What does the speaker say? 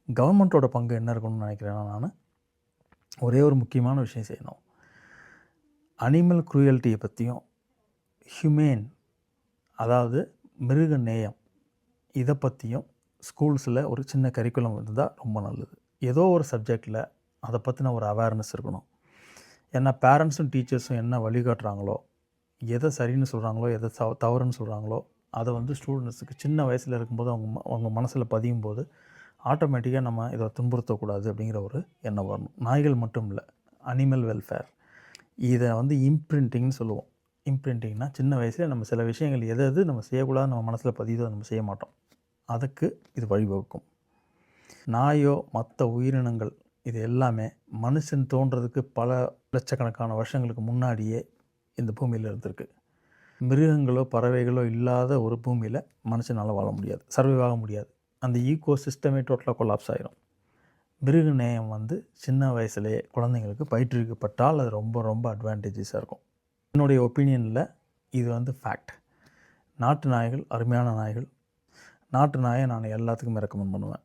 கவர்மெண்ட்டோட பங்கு என்ன இருக்கணும்னு நினைக்கிறேன்னா நான் ஒரே ஒரு முக்கியமான விஷயம் செய்யணும். அனிமல் க்ரூயல்ட்டியை பற்றியும் ஹியூமேன் அதாவது மிருக நேயம் இதை பற்றியும் ஸ்கூல்ஸில் ஒரு சின்ன கரிக்குலம் இருந்தால் ரொம்ப நல்லது. ஏதோ ஒரு சப்ஜெக்டில் அதை பற்றின ஒரு அவேர்னஸ் இருக்கணும். ஏன்னா பேரண்ட்ஸும் டீச்சர்ஸும் என்ன வழிகாட்டுறாங்களோ, எதை சரின்னு சொல்கிறாங்களோ, எதை தவறுன்னு சொல்கிறாங்களோ, அதை வந்து ஸ்டூடெண்ட்ஸுக்கு சின்ன வயசில் இருக்கும்போது அவங்க மனசில் பதியும் போது ஆட்டோமேட்டிக்காக நம்ம இதை துன்புறுத்தக்கூடாது அப்படிங்கிற ஒரு எண்ணம் வரணும். நாய்கள் மட்டும் இல்லை, அனிமல் வெல்ஃபேர் இதை வந்து இம்ப்ரிண்டிங்னு சொல்லுவோம். இம்ப்ரிண்டிங்னா சின்ன வயசில் நம்ம சில விஷயங்கள் எது நம்ம செய்யக்கூடாது நம்ம மனசில் பதியுதோ நம்ம செய்ய மாட்டோம். அதுக்கு இது வழிவகுக்கும். நாயோ மற்ற உயிரினங்கள் இது எல்லாமே மனுஷன் தோன்றதுக்கு பல லட்சக்கணக்கான வருஷங்களுக்கு முன்னாடியே இந்த பூமியில் இருந்திருக்கு. மிருகங்களோ பறவைகளோ இல்லாத ஒரு பூமியில் மனுஷனால் வாழ முடியாது, சர்வைவ் ஆக முடியாது. அந்த ஈகோ சிஸ்டமே டோட்டலாக கொலாப்ஸ் ஆகிரும். மிருக நேயம் வந்து சின்ன வயசுலேயே குழந்தைங்களுக்கு பயிற்றுவிக்கப்பட்டால் அது ரொம்ப ரொம்ப அட்வான்டேஜஸாக இருக்கும். என்னுடைய ஒப்பீனியனில் இது வந்து ஃபேக்ட். நாட்டு நாய்கள் அருமையான நாய்கள். நாட்டு நாயை நான் எல்லாத்துக்கும் ரெக்கமெண்ட் பண்ணுவேன்.